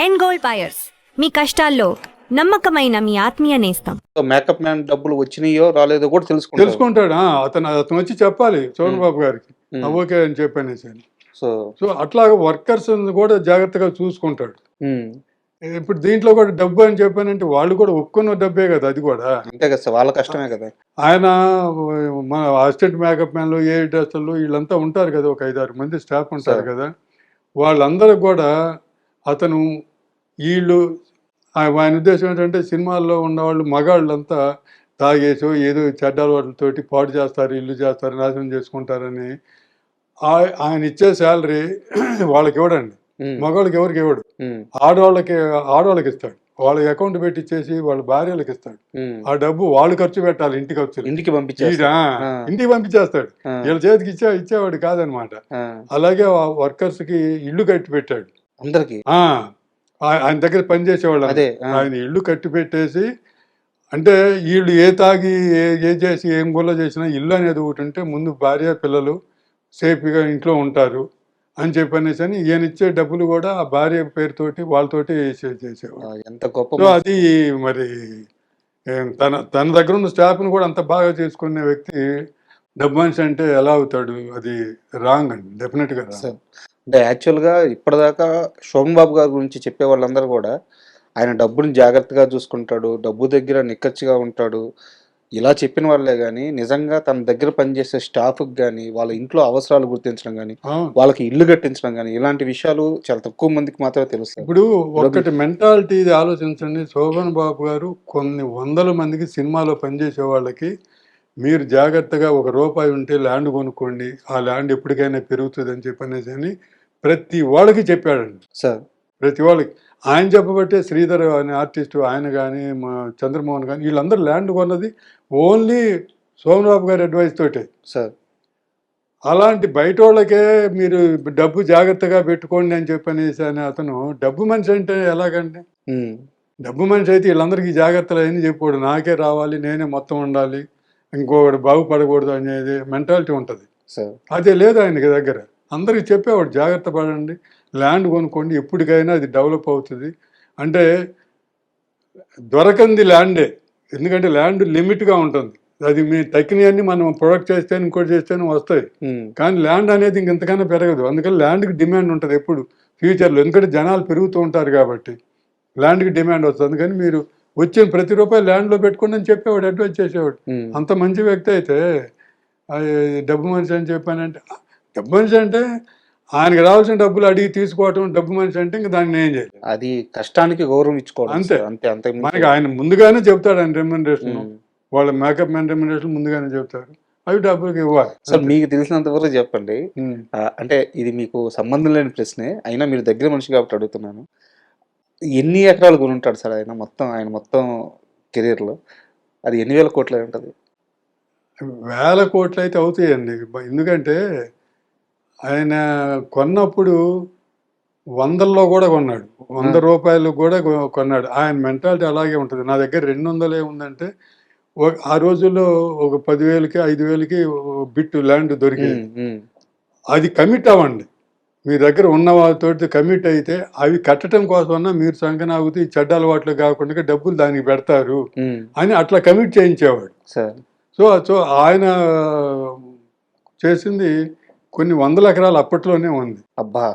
End gold buyers మీ కష్టాల్లో నమ్మకమైన మీ ఆత్మీయ నేస్తం. మేకప్ మ్యాన్ డబ్బులు వచ్చినాయో రాలేదో కూడా తెలుసుకుంటాడు. అతను వచ్చి చెప్పాలి సోమన్ బాబు గారికి ఓకే అని చెప్పనేసి. సో అట్లాగా వర్కర్స్ కూడా జాగ్రత్తగా చూసుకుంటాడు. ఇప్పుడు దీంట్లో కూడా డబ్బు అని చెప్పానంటే వాళ్ళు కూడా ఒప్పుకున్న డబ్బే కదా, అది కూడా అంతే కదా, వాళ్ళ కష్టమే కదా. ఆయన మన అసిస్టెంట్ మేకప్ మ్యాన్లు, ఏ డ్రెస్టర్లు వీళ్ళంతా ఉంటారు కదా, ఒక 5-6 మంది స్టాఫ్ ఉంటారు కదా, వాళ్ళందరూ కూడా అతను వీళ్ళు ఆయన ఉద్దేశం ఏంటంటే సినిమాల్లో ఉన్నవాళ్ళు మగాళ్ళంతా తాగేసో ఏదో చెడ్డ అలవాట్లతోటి పాడు చేస్తారు, ఇల్లు చేస్తారు, నాశనం చేసుకుంటారని ఆయన ఇచ్చే శాలరీ వాళ్ళకి ఇవ్వడండి. మగవాళ్ళకి ఎవరికి ఇవ్వడు, ఆడవాళ్ళకి ఇస్తాడు. వాళ్ళ అకౌంట్ పెట్టి ఇచ్చేసి వాళ్ళ భార్యలకు ఇస్తాడు. ఆ డబ్బు వాళ్ళు ఖర్చు పెట్టాలి, ఇంటికి వచ్చి ఇంటికి పంపించేస్తాడు. వీళ్ళ చేతికి ఇచ్చేవాడు కాదనమాట. అలాగే వర్కర్స్ కి ఇల్లు కట్టి పెట్టాడు అందరికి. ఆయన దగ్గర పనిచేసేవాళ్ళు ఆయన ఇల్లు కట్టి పెట్టేసి, అంటే వీళ్ళు ఏ తాగి ఏ చేసి ఏం గొల్ల చేసినా ఇల్లు అనేది ఒకటి ఉంటే ముందు భార్య పిల్లలు సేఫ్గా ఇంట్లో ఉంటారు అని చెప్పనేసి అని ఈయన ఇచ్చే డబ్బులు కూడా ఆ భార్య పేరుతోటి వాళ్ళతోటి చేసేవాడు. ఎంత గొప్ప. అది మరి తన దగ్గర ఉన్న స్టాఫ్ని కూడా అంత బాగా చేసుకునే వ్యక్తి డబ్బు మనిషి అంటే ఎలా అవుతాడు? అది రాంగ్ అండి, డెఫినెట్గా. అంటే యాక్చువల్గా ఇప్పటిదాకా శోభన్ బాబు గారి గురించి చెప్పే వాళ్ళందరూ కూడా ఆయన డబ్బుని జాగ్రత్తగా చూసుకుంటాడు, డబ్బు దగ్గర నిక్కచ్చిగా ఉంటాడు, ఇలా చెప్పిన వాళ్ళే కానీ నిజంగా తన దగ్గర పనిచేసే స్టాఫ్కి కానీ వాళ్ళ ఇంట్లో అవసరాలు గుర్తించడం కానీ వాళ్ళకి ఇల్లు కట్టించడం కానీ ఇలాంటి విషయాలు చాలా తక్కువ మందికి మాత్రమే తెలుస్తాయి. ఇప్పుడు ఒకటి మెంటాలిటీ ఇది ఆలోచించండి. శోభన్ బాబు గారు కొన్ని వందల మందికి సినిమాలో పనిచేసే వాళ్ళకి మీరు జాగ్రత్తగా ₹1 ఉంటే ల్యాండ్ కొనుక్కోండి, ఆ ల్యాండ్ ఎప్పటికైనా పెరుగుతుంది అని చెప్పనేసి అని ప్రతి వాళ్ళకి చెప్పాడండి సార్. ప్రతి వాళ్ళకి ఆయన చెప్పబట్టే శ్రీధర్ అనే ఆర్టిస్టు, ఆయన కానీ మా చంద్రమోహన్ కానీ వీళ్ళందరూ ల్యాండ్ కొన్నది ఓన్లీ సోమన్ బాబు గారి అడ్వైస్ తోటే సార్. అలాంటి బయట వాళ్ళకే మీరు డబ్బు జాగ్రత్తగా పెట్టుకోండి అని చెప్పనేసి అని అతను డబ్బు మనిషి అంటే ఎలాగండి? డబ్బు మనిషి అయితే వీళ్ళందరికీ జాగ్రత్తలు అని చెప్పాడు, నాకే రావాలి, నేనే మొత్తం ఉండాలి, ఇంకొకటి బాగుపడకూడదు అనేది మెంటాలిటీ ఉంటుంది. అదే లేదు ఆయనకి దగ్గర. అందరికి చెప్పేవాడు జాగ్రత్త పడండి, ల్యాండ్ కొనుక్కోండి, ఎప్పటికైనా అది డెవలప్ అవుతుంది. అంటే దొరకంది ల్యాండే, ఎందుకంటే ల్యాండ్ లిమిట్గా ఉంటుంది. అది మీ తక్కినవన్నీ మనం ప్రొడక్ట్ చేస్తే ఇంకోటి చేస్తేనే వస్తాయి, కానీ ల్యాండ్ అనేది ఇంకెంతకైనా పెరగదు. అందుకని ల్యాండ్కి డిమాండ్ ఉంటుంది ఎప్పుడు ఫ్యూచర్లో, ఎందుకంటే జనాలు పెరుగుతూ ఉంటారు కాబట్టి ల్యాండ్కి డిమాండ్ వస్తుంది. అందుకని మీరు వచ్చిన ప్రతి రూపాయి ల్యాండ్లో పెట్టుకోండి అని చెప్పేవాడు, అడ్వైజ్ చేసేవాడు. అంత మంచి వ్యక్తి అయితే డబ్బు మనిషి అని చెప్పానంటే, డబ్బు మనిషి అంటే ఆయనకి రావాల్సిన డబ్బులు అడిగి తీసుకోవటం డబ్బు మనిషి అంటే ఇంకా దాన్ని ఏం చేయాలి? అది కష్టానికి గౌరవం ఇచ్చుకోవాలి అంతే. అంతే అంతే. మనకి ఆయన ముందుగానే చెప్తాడు ఆయన రెమ్యునరేషన్, వాళ్ళ మేకప్ మ్యాన్ రెమ్యునరేషన్ ముందుగానే చెప్తారు, అవి డబ్బులకి ఇవ్వాలి. సార్ మీకు తెలిసినంత వరకు చెప్పండి. అంటే ఇది మీకు సంబంధం లేని ప్రశ్నే, అయినా మీరు దగ్గర మనిషి కాబట్టి అడుగుతున్నాను. ఎన్ని ఎకరాలు కొని ఉంటాడు సార్ ఆయన మొత్తం కెరీర్లో? అది ఎన్ని వేల కోట్లు అయి ఉంటుంది? వేల కోట్లు అయితే అవుతాయండి. ఎందుకంటే ఆయన కొన్నప్పుడు వందల్లో కూడా కొన్నాడు, ₹100 కూడా కొన్నాడు. ఆయన మెంటాలిటీ అలాగే ఉంటుంది. నా దగ్గర 200 ఉందంటే ఆ రోజుల్లో ఒక 10,000కి 5,000కి బిట్టు ల్యాండ్ దొరికింది. అది కమిట్ అవ్వండి, మీ దగ్గర ఉన్న వాళ్ళతో కమిట్ అయితే అవి కట్టడం కోసమన్నా మీరు సంకనాగుతూ ఈ చెడ్డ అలవాట్లు కాకుండా డబ్బులు దానికి పెడతారు అని అట్లా కమిట్ చేయించేవాడు. సో ఆయన చేసింది కొన్ని 100 ఎకరాలు అప్పట్లోనే ఉంది. అబ్బా,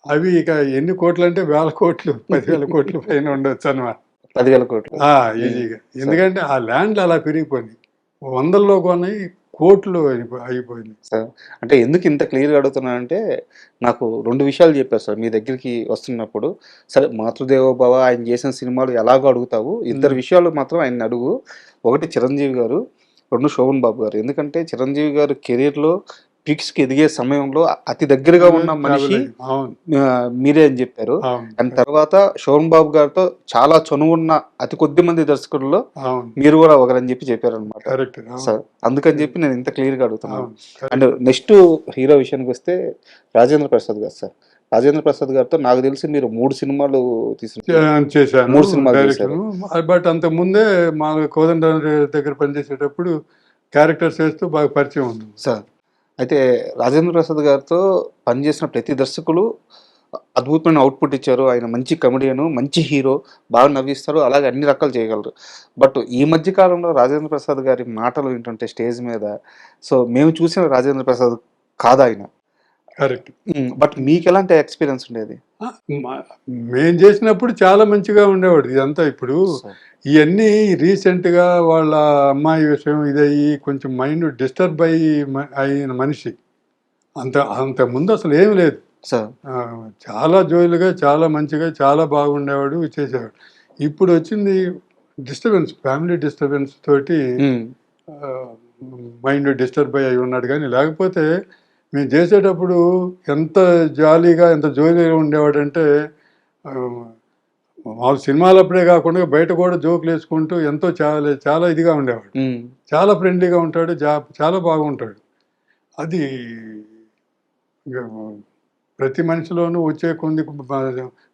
అవి ఇక ఎన్ని కోట్లు అంటే 1,000 కోట్లు 10,000 కోట్లు పైన ఉండొచ్చు అనమాట. 10,000 కోట్లు ఈజీగా. ఎందుకంటే ఆ ల్యాండ్లు అలా పెరిగిపోయింది, వందల్లో కొన్నాయి, కోట్లు అయిపోయింది. సార్ అంటే ఎందుకు ఇంత క్లియర్గా అడుగుతున్నానంటే, నాకు 2 విషయాలు చెప్పారు సార్ మీ దగ్గరికి వస్తున్నప్పుడు. సరే మాతృదేవోభవ ఆయన చేసిన సినిమాలు ఎలాగో అడుగుతావు, 2 విషయాలు మాత్రం ఆయన అడుగు. ఒకటి చిరంజీవి గారు, 2 శోభన్ బాబు గారు. ఎందుకంటే చిరంజీవి గారు కెరీర్లో పీక్స్కి ఎదిగే సమయంలో అతి దగ్గరగా ఉన్న మనిషి మీరే అని చెప్పారు. అండ్ తర్వాత శోభన్ బాబు గారితో చాలా చనువున్న అతి కొద్ది మంది దర్శకుల్లో మీరు కూడా ఒకరని చెప్పి చెప్పారు అనమాట సార్. అందుకని చెప్పి నేను ఇంత క్లియర్ గా అడుగుతున్నాను. అండ్ నెక్స్ట్ హీరో విషయానికి వస్తే రాజేంద్ర ప్రసాద్ గారు సార్. రాజేంద్ర ప్రసాద్ గారితో నాకు తెలిసి మీరు 3 సినిమాలు చేశారు. 3 సినిమాలు చేశారు. బట్ అంత ముందే మా కోదండ దగ్గర పనిచేసేటప్పుడు క్యారెక్టర్స్ వేస్తూ బాగా పరిచయం ఉంది సార్. అయితే రాజేంద్ర ప్రసాద్ గారితో పనిచేసిన ప్రతి దర్శకులు అద్భుతమైన అవుట్‌పుట్ ఇచ్చారు. ఆయన మంచి కమెడియను, మంచి హీరో, బాగా నవ్విస్తారు. అలాగే అన్ని రకాలు చేయగలరు. బట్ ఈ మధ్య కాలంలో రాజేంద్ర ప్రసాద్ గారి మాటలు వింటుంటే స్టేజ్ మీద, సో మేము చూసిన రాజేంద్ర ప్రసాద్ కాదాయన. కరెక్ట్. బట్ మీకెలాంటి ఎక్స్‌పీరియన్స్ ఉండేది? మేము చేసినప్పుడు చాలా మంచిగా ఉండేవాడు. ఇదంతా ఇప్పుడు సో ఇయన్నీ రీసెంట్‌గా వాళ్ళ అమ్మాయి విషయం ఇదయ్యి కొంచెం మైండ్ డిస్టర్బ్ అయిన మనిషి. అంతకుముందు అసలు ఏమి లేదు. సార్. చాలా జోయిల్‌గా, చాలా మంచిగా, చాలా బాగుండేవాడు, చేసేవాడు. ఇప్పుడు వచ్చింది డిస్టర్బెన్స్, ఫ్యామిలీ డిస్టర్బెన్స్ తోటి హ్మ్. మైండ్ డిస్టర్బ్ అయ్యి ఉన్నాడు. కానీ లేకపోతే మేము చేసేటప్పుడు ఎంత జాలీగా, ఎంత జోలీగా ఉండేవాడంటే మామూలు సినిమాలప్పుడే కాకుండా బయట కూడా జోకులు వేసుకుంటూ ఎంతో చాలా చాలా ఇదిగా ఉండేవాడు. హ్మ్. చాలా ఫ్రెండ్లీగా ఉంటాడు. చాలా బాగుంటాడు. అది ఇక ప్రతి మనిషిలోనూ వచ్చే కొన్ని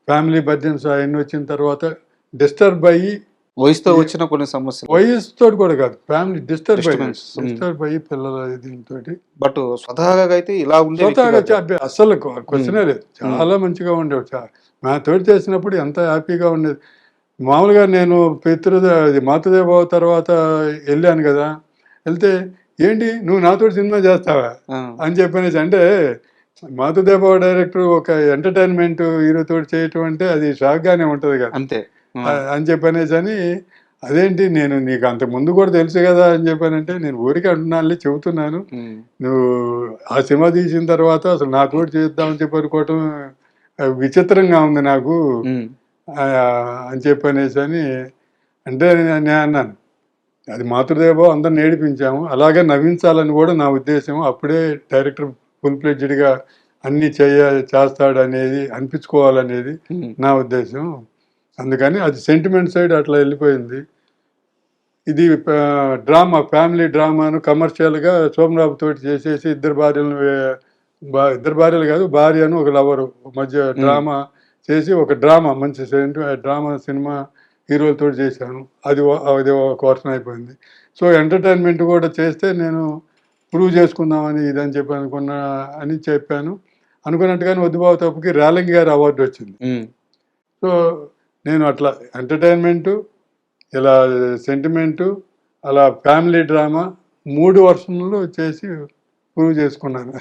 ఫ్యామిలీ బర్డెన్స్ అవన్నీ వచ్చిన తర్వాత డిస్టర్బ్ అయ్యి, వయసుతో వచ్చిన కొన్ని సమస్యలు. వయసుతో కూడా కాదు, ఫ్యామిలీ డిస్టర్బెన్స్. డిస్టర్బ్ అయ్యి పిల్లల దీంతో బట్ స్వతహాగా అయితే ఇలా ఉండే వ్యక్తి స్వతహాగా కాదు. అస్సలు క్వశ్చనే లేదు. చాలా మంచిగా ఉండేవాడు. నా తోటి చేసినప్పుడు ఎంత హ్యాపీగా ఉండేది. మామూలుగా నేను మాతృదేవ తర్వాత వెళ్ళాను కదా, వెళ్తే ఏంటి నువ్వు నాతోటి సినిమా చేస్తావా ఆ! అని చెప్పనేసి, అంటే మాతృదేవ డైరెక్టర్ ఒక ఎంటర్టైన్మెంట్ హీరోతో చేయటం అంటే అది షాక్గానే ఉంటుంది కదా. అంతే. అని చెప్పనేసి అని, అదేంటి నేను నీకు అంత ముందు కూడా తెలుసు కదా అని చెప్పానంటే, నేను ఊరికే అంటున్నానులే, చెబుతున్నాను. నువ్వు ఆ సినిమా తీసిన తర్వాత అసలు నాతోటి చేద్దామని చెప్పి అనుకోవటం విచిత్రంగా ఉంది నాకు అని చెప్పనేసి అని అంటే, నేను అన్నాను అది మాతృదేవో అందరిని ఏడిపించాము, అలాగే నవ్వించాలని కూడా నా ఉద్దేశం. అప్పుడే డైరెక్టర్ ఫుల్ ఫ్లెడ్జ్డ్గా అన్నీ చేస్తాడు అనేది అనిపించుకోవాలనేది నా ఉద్దేశం. అందుకని అది సెంటిమెంట్ సైడ్ అట్లా వెళ్ళిపోయింది. ఇది డ్రామా, ఫ్యామిలీ డ్రామాను కమర్షియల్గా సోమరాబు తోటి చేసేసి ఇద్దరు భార్యలు కాదు, భార్యను ఒక లవరు మధ్య డ్రామా చేసి, ఒక డ్రామా మంచి డ్రామా సినిమా హీరోలతో చేశాను. అది అది ఒక వర్షన్ అయిపోయింది. సో ఎంటర్టైన్మెంట్ కూడా చేస్తే నేను ప్రూవ్ చేసుకుందామని ఇదని చెప్పి అని చెప్పాను. అనుకున్నట్టుగానే వద్దుబాబు తప్పుకి రేలంగి గారి అవార్డు వచ్చింది. సో నేను అట్లా ఎంటర్టైన్మెంటు, ఇలా సెంటిమెంటు, అలా ఫ్యామిలీ డ్రామా 3 వర్షన్లు చేసి ప్రూవ్ చేసుకున్నాను.